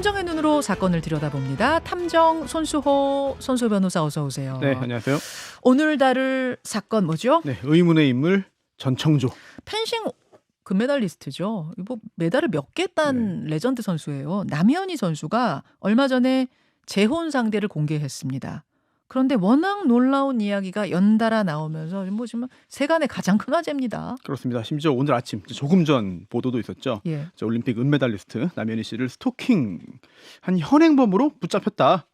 탐정의 눈으로 사건을 들여다봅니다. 탐정 손수호 변호사 어서 오세요. 네, 안녕하세요. 오늘 다룰 사건 뭐죠? 네, 의문의 인물 전청조. 펜싱 금메달리스트죠. 뭐 메달을 몇 개 딴 레전드 선수예요. 남현희 선수가 얼마 전에 재혼 상대를 공개했습니다. 그런데 워낙 놀라운 이야기가 연달아 나오면서 뭐 지금 세간의 가장 큰 화제입니다. 그렇습니다. 심지어 오늘 아침 조금 전 보도도 있었죠. 예. 올림픽 은메달리스트 남현희 씨를 스토킹한 현행범으로 붙잡혔다.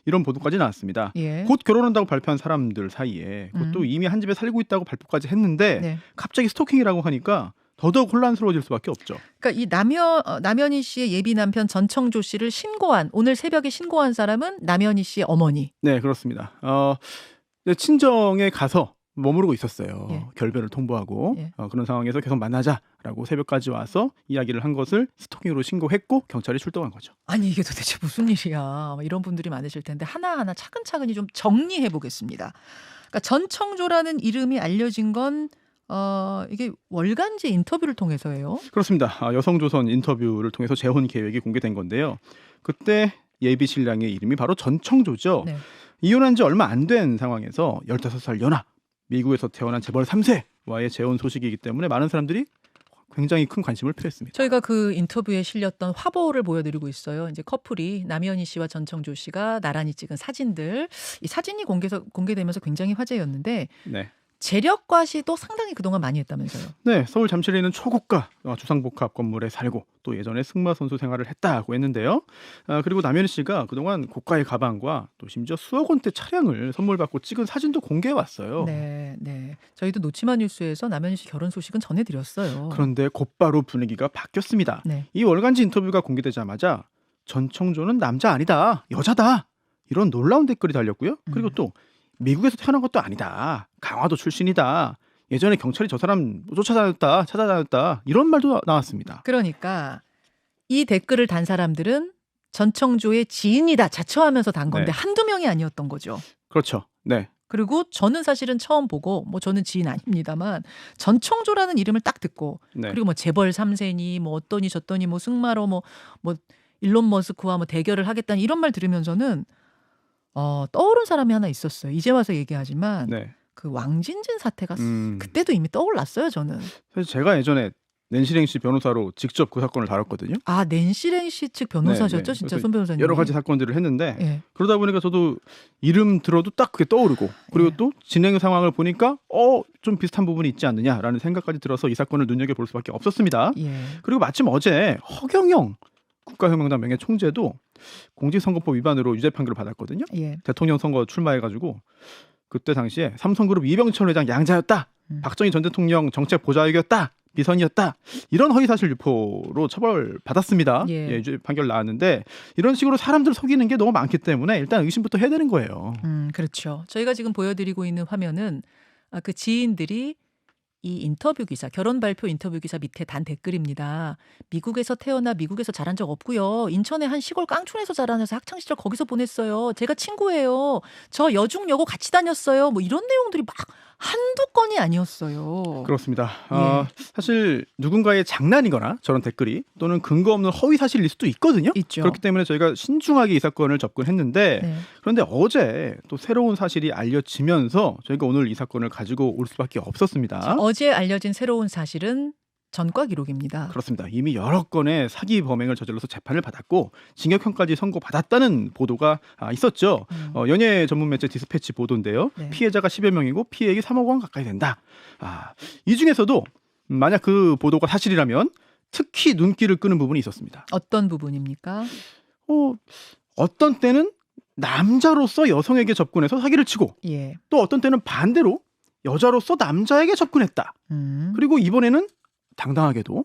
이런 보도까지 나왔습니다. 예. 곧 결혼한다고 발표한 사람들 사이에 그것도 이미 한 집에 살고 있다고 발표까지 했는데 네. 갑자기 스토킹이라고 하니까 더더욱 혼란스러워질 수밖에 없죠. 그러니까 이 남현희 씨의 예비 남편 전청조 씨를 오늘 새벽에 신고한 사람은 남현희 씨의 어머니. 네, 그렇습니다. 친정에 가서 머무르고 있었어요. 예. 결별을 통보하고 예. 그런 상황에서 계속 만나자라고 새벽까지 와서 이야기를 한 것을 스토킹으로 신고했고 경찰이 출동한 거죠. 아니 이게 도대체 무슨 일이야. 이런 분들이 많으실 텐데 하나하나 차근차근히 좀 정리해 보겠습니다. 그러니까 전청조라는 이름이 알려진 건 이게 월간지 인터뷰를 통해서예요. 그렇습니다. 여성조선 인터뷰를 통해서 재혼 계획이 공개된 건데요. 그때 예비 신랑의 이름이 바로 전청조죠. 네. 이혼한 지 얼마 안 된 상황에서 15살 연하, 미국에서 태어난 재벌 3세와의 재혼 소식이기 때문에 많은 사람들이 굉장히 큰 관심을 표했습니다. 저희가 그 인터뷰에 실렸던 화보를 보여드리고 있어요. 이제 커플이 남현희 씨와 전청조 씨가 나란히 찍은 사진들. 이 사진이 공개되면서 굉장히 화제였는데 네. 재력과시도 상당히 그동안 많이 했다면서요. 네, 서울 잠실에 있는 초고가 주상복합 건물에 살고 또 예전에 승마 선수 생활을 했다고 했는데요. 그리고 남현희 씨가 그동안 고가의 가방과 또 심지어 수억 원대 차량을 선물 받고 찍은 사진도 공개해 왔어요. 네, 네. 저희도 노치마 뉴스에서 남현희 씨 결혼 소식은 전해드렸어요. 그런데 곧바로 분위기가 바뀌었습니다. 네. 이 월간지 인터뷰가 공개되자마자 전청조는 남자 아니다, 여자다 이런 놀라운 댓글이 달렸고요. 그리고 또 미국에서 태어난 것도 아니다, 강화도 출신이다, 예전에 경찰이 저 사람 찾아다녔다 이런 말도 나왔습니다. 그러니까 이 댓글을 단 사람들은 전청조의 지인이다 자처하면서 단 건데 네. 한두 명이 아니었던 거죠. 그렇죠. 네. 그리고 저는 사실은 처음 보고 뭐 저는 지인 아닙니다만 전청조라는 이름을 딱 듣고 네. 그리고 뭐 재벌 3세니 뭐 어떠니 저떠니 뭐 승마로 뭐 일론 머스크와 뭐 대결을 하겠다니 이런 말 들으면서는 떠오른 사람이 하나 있었어요. 이제 와서 얘기하지만 네. 그 왕진진 사태가 그때도 이미 떠올랐어요. 저는. 사실 제가 예전에 낸시랭 씨 변호사로 직접 그 사건을 다뤘거든요. 아, 낸시랭 씨 측 변호사셨죠? 네. 진짜 손 변호사님. 여러 가지 사건들을 했는데 예. 그러다 보니까 저도 이름 들어도 딱 그게 떠오르고 그리고 예. 또 진행 상황을 보니까 좀 비슷한 부분이 있지 않느냐라는 생각까지 들어서 이 사건을 눈여겨볼 수밖에 없었습니다. 예. 그리고 마침 어제 허경영 국가혁명당 명예총재도 공직선거법 위반으로 유죄 판결을 받았거든요. 예. 대통령 선거 출마해가지고 그때 당시에 삼성그룹 이병철 회장 양자였다, 박정희 전 대통령 정책 보좌역이었다, 비선이었다 이런 허위사실 유포로 처벌받았습니다. 예. 유죄 판결 나왔는데 이런 식으로 사람들 속이는 게 너무 많기 때문에 일단 의심부터 해야 되는 거예요. 그렇죠. 저희가 지금 보여드리고 있는 화면은 그 지인들이 이 인터뷰 기사, 결혼 발표 인터뷰 기사 밑에 단 댓글입니다. 미국에서 태어나 미국에서 자란 적 없고요. 인천의 한 시골 깡촌에서 자라나서 학창 시절 거기서 보냈어요. 제가 친구예요. 저 여중여고 같이 다녔어요. 뭐 이런 내용들이 막 한두 건이 아니었어요. 그렇습니다. 예. 사실 누군가의 장난이거나 저런 댓글이 또는 근거 없는 허위 사실일 수도 있거든요. 있죠. 그렇기 때문에 저희가 신중하게 이 사건을 접근했는데 네. 그런데 어제 또 새로운 사실이 알려지면서 저희가 오늘 이 사건을 가지고 올 수밖에 없었습니다. 어제 알려진 새로운 사실은 전과 기록입니다. 그렇습니다. 이미 여러 건의 사기 범행을 저질러서 재판을 받았고 징역형까지 선고받았다는 보도가 있었죠. 연예 전문 매체 디스패치 보도인데요. 네. 피해자가 10여 명이고 피해액이 3억 원 가까이 된다. 이 중에서도 만약 그 보도가 사실이라면 특히 눈길을 끄는 부분이 있었습니다. 어떤 부분입니까? 어떤 때는 남자로서 여성에게 접근해서 사기를 치고 예. 또 어떤 때는 반대로 여자로서 남자에게 접근했다. 그리고 이번에는 당당하게도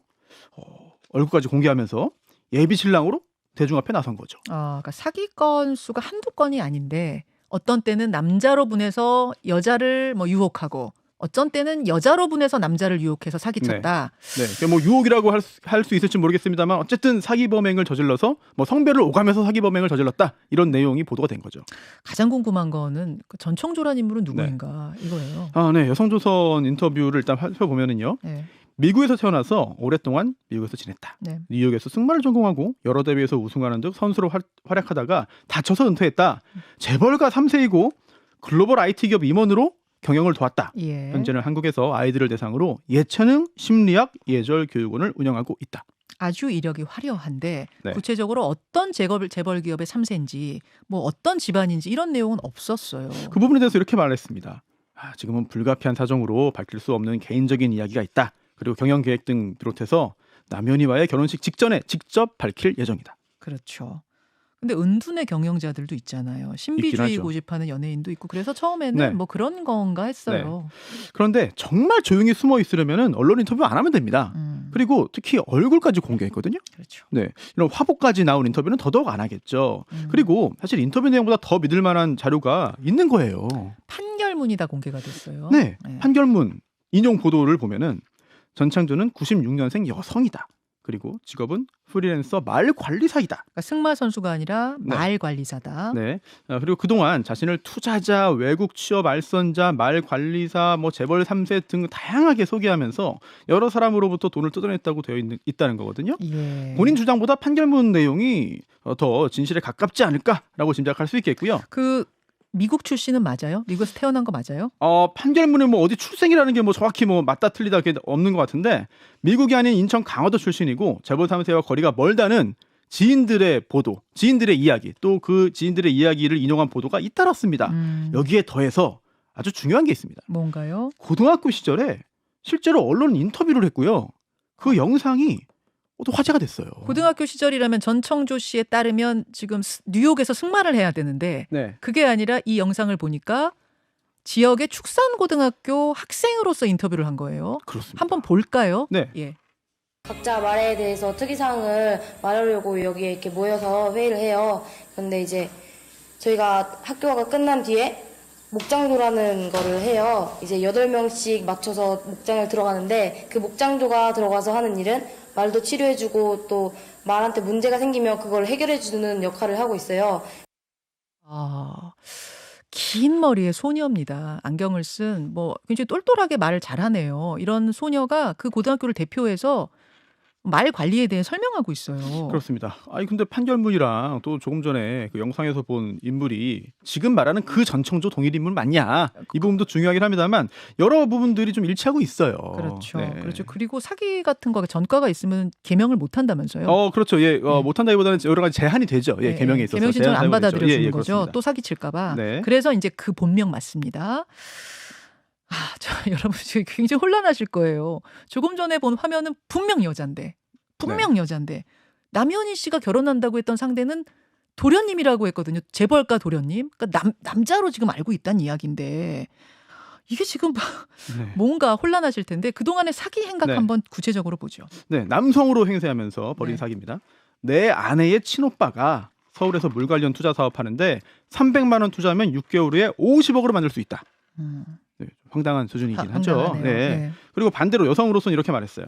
얼굴까지 공개하면서 예비 신랑으로 대중 앞에 나선 거죠. 그러니까 사기건 수가 한두 건이 아닌데 어떤 때는 남자로 분해서 여자를 뭐 유혹하고 어쩐 때는 여자로 분해서 남자를 유혹해서 사기쳤다. 네, 뭐 유혹이라고 할 수 있을지 모르겠습니다만 어쨌든 사기 범행을 저질러서 뭐 성별을 오가면서 사기 범행을 저질렀다 이런 내용이 보도가 된 거죠. 가장 궁금한 거는 그 전청조란 인물은 누구인가 이거예요. 네, 여성조선 인터뷰를 일단 살펴보면은요. 네. 미국에서 태어나서 오랫동안 미국에서 지냈다. 네. 뉴욕에서 승마를 전공하고 여러 대회에서 우승하는 등 선수로 활약하다가 다쳐서 은퇴했다. 재벌가 3세이고 글로벌 IT 기업 임원으로 경영을 도왔다. 예. 현재는 한국에서 아이들을 대상으로 예체능 심리학 예절 교육원을 운영하고 있다. 아주 이력이 화려한데 네. 구체적으로 어떤 재벌 기업의 3세인지 뭐 어떤 집안인지 이런 내용은 없었어요. 그 부분에 대해서 이렇게 말했습니다. 지금은 불가피한 사정으로 밝힐 수 없는 개인적인 이야기가 있다. 그리고 경영 계획 등 비롯해서 남현이와의 결혼식 직전에 직접 밝힐 예정이다. 그렇죠. 근데 은둔의 경영자들도 있잖아요. 신비주의 하죠. 고집하는 연예인도 있고 그래서 처음에는 네. 뭐 그런 건가 했어요. 그런데 정말 조용히 숨어 있으려면 언론 인터뷰 안 하면 됩니다. 그리고 특히 얼굴까지 공개했거든요. 그렇죠. 네, 이런 화보까지 나온 인터뷰는 더더욱 안 하겠죠. 그리고 사실 인터뷰 내용보다 더 믿을 만한 자료가 있는 거예요. 판결문이 다 공개가 됐어요. 네, 판결문 인용 보도를 보면은 전창조는 96년생 여성이다. 그리고 직업은 프리랜서 말 관리사이다. 그러니까 승마 선수가 아니라 네. 말 관리사다. 네. 그리고 그동안 자신을 투자자, 외국 취업 알선자, 말 관리사, 뭐 재벌 3세 등 다양하게 소개하면서 여러 사람으로부터 돈을 뜯어냈다고 되어 있다는 거거든요. 예. 본인 주장보다 판결문 내용이 더 진실에 가깝지 않을까라고 짐작할 수 있겠고요. 그 미국 출신은 맞아요? 미국에서 태어난 거 맞아요? 판결문에 뭐 어디 출생이라는 게 뭐 정확히 뭐 맞다 틀리다 그게 없는 것 같은데 미국이 아닌 인천 강화도 출신이고 재벌 3세와 거리가 멀다는 지인들의 보도, 지인들의 이야기, 또 그 지인들의 이야기를 인용한 보도가 잇따랐습니다. 여기에 더해서 아주 중요한 게 있습니다. 뭔가요? 고등학교 시절에 실제로 언론 인터뷰를 했고요. 그 영상이 또 화제가 됐어요. 고등학교 시절이라면 전청조 씨에 따르면 지금 뉴욕에서 승마를 해야 되는데 네. 그게 아니라 이 영상을 보니까 지역의 축산고등학교 학생으로서 인터뷰를 한 거예요. 그렇습니다. 한번 볼까요? 네. 예. 각자 말에 대해서 특이사항을 말하려고 여기에 이렇게 모여서 회의를 해요. 근데 이제 저희가 학교가 끝난 뒤에 목장조라는 거를 해요. 이제 8명씩 맞춰서 목장을 들어가는데 그 목장조가 들어가서 하는 일은 말도 치료해주고 또 말한테 문제가 생기면 그걸 해결해주는 역할을 하고 있어요. 긴 머리의 소녀입니다. 안경을 쓴 뭐 굉장히 똘똘하게 말을 잘하네요. 이런 소녀가 그 고등학교를 대표해서 말 관리에 대해 설명하고 있어요. 그렇습니다. 근데 판결문이랑 또 조금 전에 그 영상에서 본 인물이 지금 말하는 그 전청조 동일 인물 맞냐? 이 부분도 중요하긴 합니다만 여러 부분들이 좀 일치하고 있어요. 그렇죠. 네. 그렇죠. 그리고 사기 같은 거 전과가 있으면 개명을 못 한다면서요. 그렇죠. 예, 못한다기보다는 여러 가지 제한이 되죠. 예, 네. 개명에 있어서 개명 신청을 안 제한 사유가 되죠. 받아들여 주는 예, 거죠. 그렇습니다. 또 사기 칠까 봐. 네. 그래서 이제 그 본명 맞습니다. 여러분 지금 굉장히 혼란하실 거예요. 조금 전에 본 화면은 분명 여잔데. 남현희 씨가 결혼한다고 했던 상대는 도련님이라고 했거든요. 재벌가 도련님. 그러니까 남자로 지금 알고 있다는 이야기인데 이게 지금 네. 뭔가 혼란하실 텐데 그동안의 사기 행각 네. 한번 구체적으로 보죠. 네, 남성으로 행세하면서 벌인 네. 사기입니다. 내 아내의 친오빠가 서울에서 물 관련 투자 사업하는데 300만 원 투자하면 6개월 후에 50억으로 만들 수 있다. 네, 황당한 수준이긴 하죠. 황당하네요. 네. 그리고 반대로 여성으로서는 이렇게 말했어요.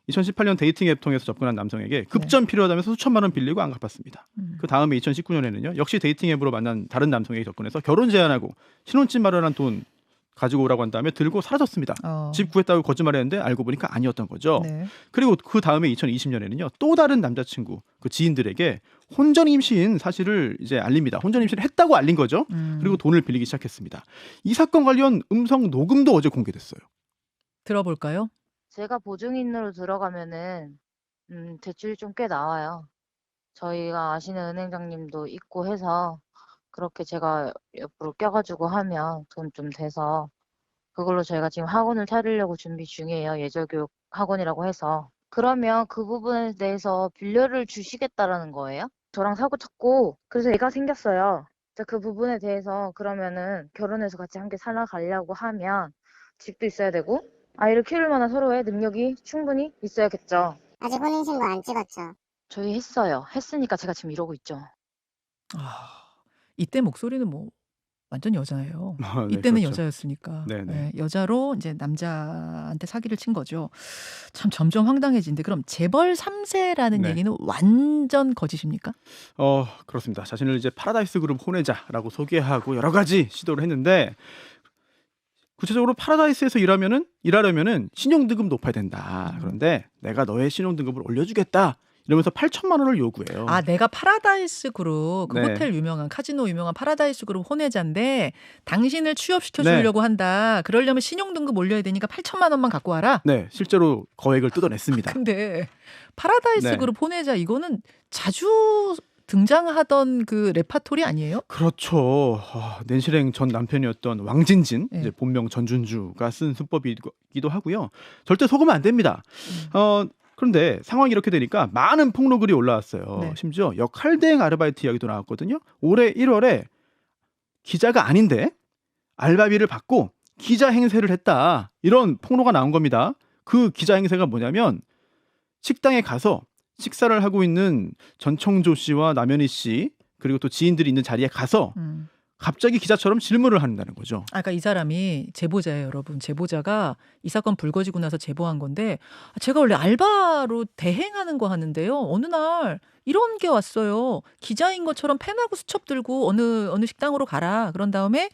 2018년 데이팅 앱 통해서 접근한 남성에게 급전 필요하다면서 수천만 원 빌리고 안 갚았습니다. 그 다음에 2019년에는요. 역시 데이팅 앱으로 만난 다른 남성에게 접근해서 결혼 제안하고 신혼집 마련한 돈 가지고 오라고 한 다음에 들고 사라졌습니다. 집 구했다고 거짓말했는데 알고 보니까 아니었던 거죠. 네. 그리고 그 다음에 2020년에는요. 또 다른 남자친구 그 지인들에게 혼전 임신 사실을 이제 알립니다. 혼전 임신을 했다고 알린 거죠. 그리고 돈을 빌리기 시작했습니다. 이 사건 관련 음성 녹음도 어제 공개됐어요. 들어볼까요? 제가 보증인으로 들어가면은 대출이 좀 꽤 나와요. 저희가 아시는 은행장님도 있고 해서 그렇게 제가 옆으로 껴가지고 하면 돈 좀 돼서 그걸로 저희가 지금 학원을 차리려고 준비 중이에요. 예절교육 학원이라고 해서. 그러면 그 부분에 대해서 빌려를 주시겠다라는 거예요? 저랑 사고 쳤고 그래서 애가 생겼어요. 그 부분에 대해서 그러면은 결혼해서 같이 함께 살아가려고 하면 집도 있어야 되고 아이를 키울 만한 서로의 능력이 충분히 있어야겠죠. 아직 혼인신고 안 찍었죠? 저희 했어요. 했으니까 제가 지금 이러고 있죠. 이때 목소리는 뭐 완전 여자예요. 네, 이때는 그렇죠. 여자였으니까. 네네. 네, 여자로 이제 남자한테 사기를 친 거죠. 참 점점 황당해지는데 그럼 재벌 3세라는 네. 얘기는 완전 거짓입니까? 그렇습니다. 자신을 이제 파라다이스 그룹 혼외자라고 소개하고 여러 가지 시도를 했는데 구체적으로 파라다이스에서 일하려면은 신용등급 높아야 된다. 그런데 내가 너의 신용등급을 올려주겠다. 이러면서 8천만 원을 요구해요. 아, 내가 파라다이스 그룹, 그 네. 호텔 유명한, 카지노 유명한 파라다이스 그룹 혼외자인데 당신을 취업시켜 네. 주려고 한다. 그러려면 신용등급 올려야 되니까 8천만 원만 갖고 와라. 네, 실제로 거액을 뜯어냈습니다. 근데 파라다이스 네. 그룹 혼외자 이거는 자주 등장하던 그 레파토리 아니에요? 그렇죠. 낸실행 전 남편이었던 왕진진, 네. 이제 본명 전준주가 쓴 수법이기도 하고요. 절대 속으면 안 됩니다. 그런데 상황이 이렇게 되니까 많은 폭로글이 올라왔어요. 네. 심지어 역할대행 아르바이트 이야기도 나왔거든요. 올해 1월에 기자가 아닌데 알바비를 받고 기자 행세를 했다. 이런 폭로가 나온 겁니다. 그 기자 행세가 뭐냐면 식당에 가서 식사를 하고 있는 전청조 씨와 남현희 씨 그리고 또 지인들이 있는 자리에 가서 갑자기 기자처럼 질문을 한다는 거죠. 아까 이 사람이 제보자예요, 여러분. 제보자가 이 사건 불거지고 나서 제보한 건데 제가 원래 알바로 대행하는 거 하는데요. 어느 날 이런 게 왔어요. 기자인 것처럼 펜하고 수첩 들고 어느 식당으로 가라. 그런 다음에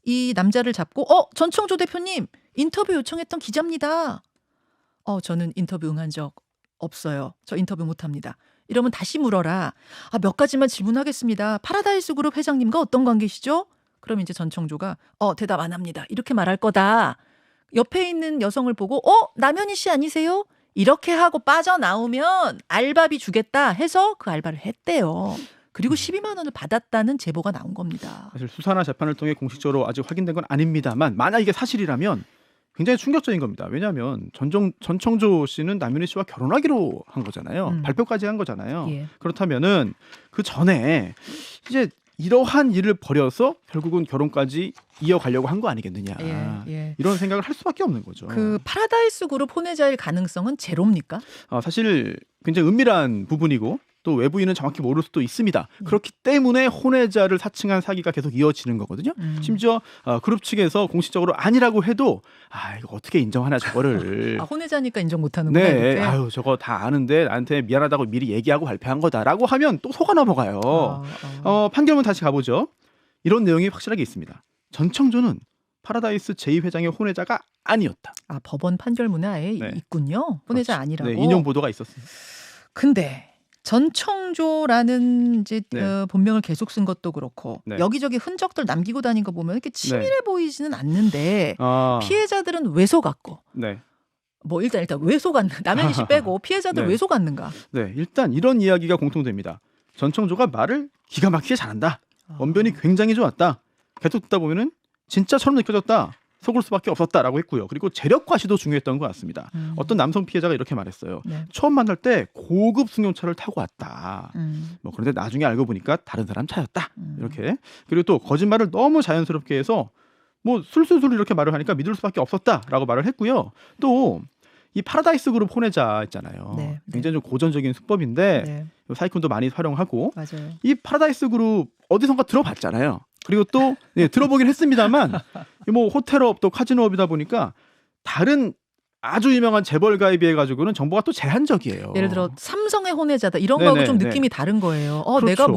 이 남자를 잡고 전청조 대표님 인터뷰 요청했던 기자입니다. 저는 인터뷰 응한 적 없어요. 저 인터뷰 못합니다. 이러면 다시 물어라. 몇 가지만 질문하겠습니다. 파라다이스 그룹 회장님과 어떤 관계시죠? 그럼 이제 전청조가 대답 안 합니다. 이렇게 말할 거다. 옆에 있는 여성을 보고 남현희 씨 아니세요? 이렇게 하고 빠져나오면 알바비 주겠다 해서 그 알바를 했대요. 그리고 12만 원을 받았다는 제보가 나온 겁니다. 사실 수사나 재판을 통해 공식적으로 아직 확인된 건 아닙니다만 만약 이게 사실이라면 굉장히 충격적인 겁니다. 왜냐하면 전청조 씨는 남윤희 씨와 결혼하기로 한 거잖아요. 발표까지 한 거잖아요. 예. 그렇다면은 그 전에 이제 이러한 일을 벌여서 결국은 결혼까지 이어가려고 한 거 아니겠느냐. 예. 이런 생각을 할 수밖에 없는 거죠. 그 파라다이스 그룹 혼외자일 가능성은 제로입니까? 사실 굉장히 은밀한 부분이고 또 외부인은 정확히 모를 수도 있습니다. 그렇기 때문에 혼외자를 사칭한 사기가 계속 이어지는 거거든요. 심지어 그룹 측에서 공식적으로 아니라고 해도 이거 어떻게 인정하나 저거를. 혼외자니까 인정 못하는구나. 네, 이렇게. 저거 다 아는데 나한테 미안하다고 미리 얘기하고 발표한 거다라고 하면 또 속아 넘어가요. 판결문 다시 가보죠. 이런 내용이 확실하게 있습니다. 전청조는 파라다이스 제2회장의 혼외자가 아니었다. 법원 판결문에 아예 네. 있군요. 혼외자 그렇죠. 아니라고. 네, 인용 보도가 있었습니다. 근데 전청조라는 이제 네. 본명을 계속 쓴 것도 그렇고 네. 여기저기 흔적들 남기고 다닌 거 보면 이렇게 치밀해 보이지는 않는데 피해자들은 왜 속았고 네. 뭐 일단 왜 속았나 남현희 씨 빼고 피해자들 네. 왜 속았는가? 네, 일단 이런 이야기가 공통됩니다. 전청조가 말을 기가 막히게 잘한다. 언변이 굉장히 좋았다. 계속 듣다 보면은 진짜처럼 느껴졌다. 속을 수밖에 없었다라고 했고요. 그리고 재력 과시도 중요했던 것 같습니다. 어떤 남성 피해자가 이렇게 말했어요. 네. 처음 만날 때 고급 승용차를 타고 왔다. 뭐 그런데 나중에 알고 보니까 다른 사람 차였다. 이렇게. 그리고 또 거짓말을 너무 자연스럽게 해서 뭐 술술술 이렇게 말을 하니까 믿을 수밖에 없었다라고 말을 했고요. 또 이 파라다이스 그룹 혼외자 있잖아요. 네. 굉장히 좀 고전적인 수법인데 네. 사이콘도 많이 활용하고 맞아요. 이 파라다이스 그룹 어디선가 들어봤잖아요. 그리고 또 들어보긴 했습니다만 뭐 호텔업 또 카지노업이다 보니까 다른 아주 유명한 재벌 가입에 가지고는 정보가 또 제한적이에요. 예를 들어 삼성의 혼외자다 이런 네네, 거하고 좀 네. 느낌이 다른 거예요. 그렇죠. 내가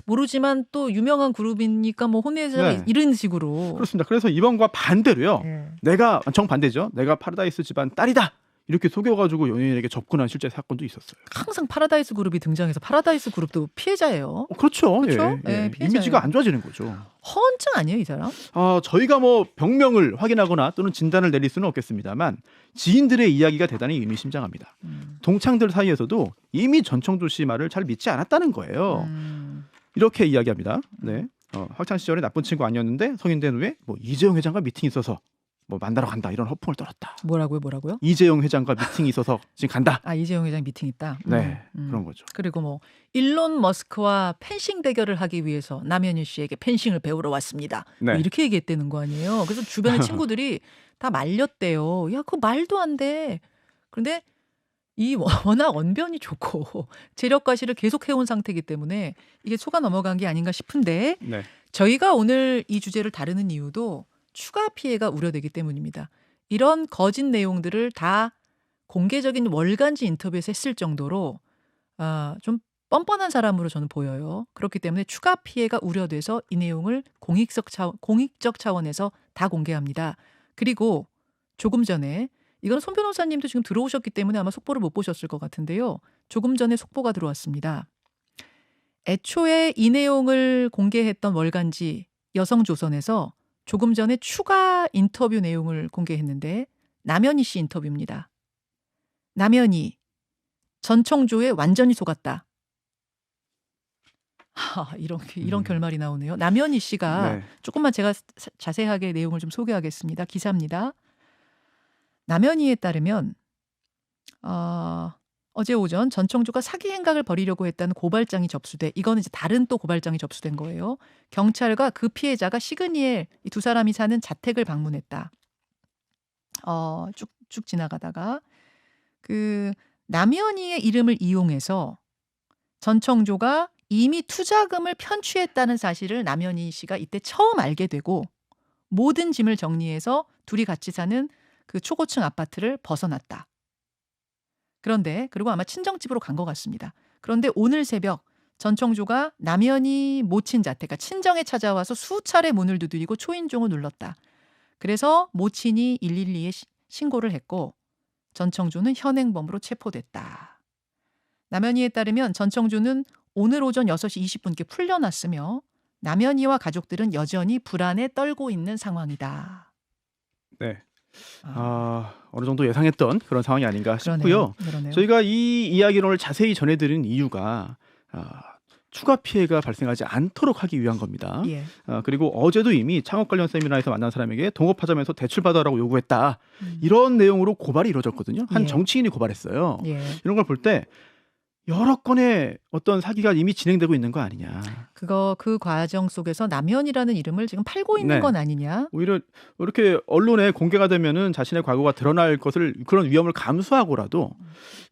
모르지만 또 유명한 그룹이니까 뭐 혼외자 네. 이런 식으로. 그렇습니다. 그래서 이번과 반대로요. 예. 내가 정반대죠. 내가 파라다이스 집안 딸이다. 이렇게 속여가지고 연예인에게 접근한 실제 사건도 있었어요. 항상 파라다이스 그룹이 등장해서 파라다이스 그룹도 피해자예요. 그렇죠. 그렇죠? 예, 예, 피해자예요. 이미지가 안 좋아지는 거죠. 허언증 아니에요, 이 사람? 저희가 뭐 병명을 확인하거나 또는 진단을 내릴 수는 없겠습니다만 지인들의 이야기가 대단히 의미심장합니다. 동창들 사이에서도 이미 전청조 씨 말을 잘 믿지 않았다는 거예요. 이렇게 이야기합니다. 네. 학창 시절에 나쁜 친구 아니었는데 성인 된 후에 뭐 이재용 회장과 미팅이 있어서 뭐 만나러 간다 이런 허풍을 떨었다. 뭐라고요? 이재용 회장과 미팅이 있어서 지금 간다. 이재용 회장 미팅 있다. 네, 그런 거죠. 그리고 뭐 일론 머스크와 펜싱 대결을 하기 위해서 남현희 씨에게 펜싱을 배우러 왔습니다. 네. 뭐 이렇게 얘기했다는 거 아니에요. 그래서 주변의 친구들이 다 말렸대요. 야, 그거 말도 안 돼. 그런데 이 워낙 언변이 좋고 재력 과시를 계속 해온 상태이기 때문에 이게 속아 넘어간 게 아닌가 싶은데 네. 저희가 오늘 이 주제를 다루는 이유도 추가 피해가 우려되기 때문입니다. 이런 거짓 내용들을 다 공개적인 월간지 인터뷰에서 했을 정도로 좀 뻔뻔한 사람으로 저는 보여요. 그렇기 때문에 추가 피해가 우려돼서 이 내용을 공익적 차원에서 다 공개합니다. 그리고 조금 전에 이건 손 변호사님도 지금 들어오셨기 때문에 아마 속보를 못 보셨을 것 같은데요. 조금 전에 속보가 들어왔습니다. 애초에 이 내용을 공개했던 월간지 여성조선에서 조금 전에 추가 인터뷰 내용을 공개했는데 남현희 씨 인터뷰입니다. 남현희 전 청조에 완전히 속았다. 이런 결말이 나오네요. 남현희 씨가 네. 조금만 제가 자세하게 내용을 좀 소개하겠습니다. 기사입니다. 남현희에 따르면 어제 오전 전 청조가 사기 행각을 벌이려고 했다는 고발장이 접수돼 이거는 이제 다른 또 고발장이 접수된 거예요. 경찰과 그 피해자가 시그니엘 이 두 사람이 사는 자택을 방문했다. 쭉 지나가다가 그 남현희의 이름을 이용해서 전 청조가 이미 투자금을 편취했다는 사실을 남현희 씨가 이때 처음 알게 되고 모든 짐을 정리해서 둘이 같이 사는 그 초고층 아파트를 벗어났다. 그런데 그리고 아마 친정집으로 간 것 같습니다. 그런데 오늘 새벽 전 청조가 남현희 모친 자택, 그러니까 친정에 찾아와서 수차례 문을 두드리고 초인종을 눌렀다. 그래서 모친이 112에 신고를 했고 전 청조는 현행범으로 체포됐다. 남현희에 따르면 전 청조는 오늘 오전 6시 20분께 풀려났으며 남현희와 가족들은 여전히 불안에 떨고 있는 상황이다. 네. 어느 정도 예상했던 그런 상황이 아닌가 싶고요. 그러네요. 저희가 이 이야기를 오늘 자세히 전해드린 이유가 추가 피해가 발생하지 않도록 하기 위한 겁니다. 예. 그리고 어제도 이미 창업 관련 세미나에서 만난 사람에게 동업하자면서 대출받아라고 요구했다. 이런 내용으로 고발이 이루어졌거든요. 한 예. 정치인이 고발했어요. 예. 이런 걸 볼 때 여러 건의 어떤 사기가 이미 진행되고 있는 거 아니냐. 그 과정 속에서 남현이라는 이름을 지금 팔고 있는 네. 건 아니냐. 오히려 이렇게 언론에 공개가 되면은 자신의 과거가 드러날 것을 그런 위험을 감수하고라도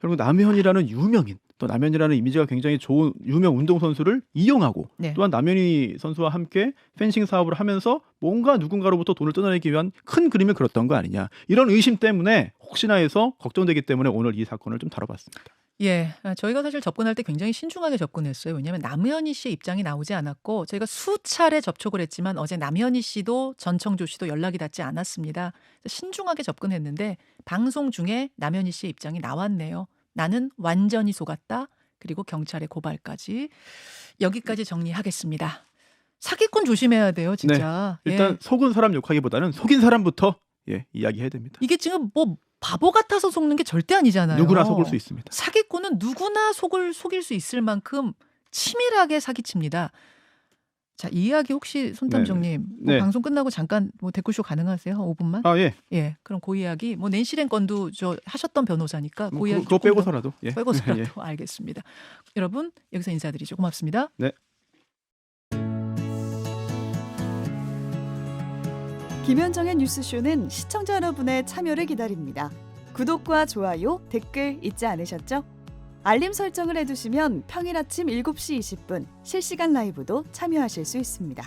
결국 남현이라는 유명인 또 남현이라는 이미지가 굉장히 좋은 유명 운동선수를 이용하고 네. 또한 남현이 선수와 함께 펜싱 사업을 하면서 뭔가 누군가로부터 돈을 뜯어내기 위한 큰 그림을 그렸던 거 아니냐. 이런 의심 때문에 혹시나 해서 걱정되기 때문에 오늘 이 사건을 좀 다뤄봤습니다. 예, 저희가 사실 접근할 때 굉장히 신중하게 접근했어요. 왜냐하면 남현희 씨의 입장이 나오지 않았고 저희가 수차례 접촉을 했지만 어제 남현희 씨도 전청조 씨도 연락이 닿지 않았습니다. 신중하게 접근했는데 방송 중에 남현희 씨의 입장이 나왔네요. 나는 완전히 속았다. 그리고 경찰의 고발까지. 여기까지 정리하겠습니다. 사기꾼 조심해야 돼요, 진짜. 일단 예. 속은 사람 욕하기보다는 속인 사람부터 이야기해야 됩니다. 이게 지금 뭐 바보 같아서 속는 게 절대 아니잖아요. 누구나 속을 수 있습니다. 사기꾼은 누구나 속일 수 있을 만큼 치밀하게 사기칩니다. 자, 이 이야기 혹시 손탐정님 네. 방송 끝나고 잠깐 댓글쇼 가능하세요? 5분만? 예. 예, 그럼 그 이야기 낸시랭 건도 하셨던 변호사니까 그 이야기 그거 조금 더 빼고서라도. 빼고서라도 예. 알겠습니다. 여러분 여기서 인사드리죠. 고맙습니다. 네. 김현정의 뉴스쇼는 시청자 여러분의 참여를 기다립니다. 구독과 좋아요, 댓글 잊지 않으셨죠? 알림 설정을 해두시면 평일 아침 7시 20분 실시간 라이브도 참여하실 수 있습니다.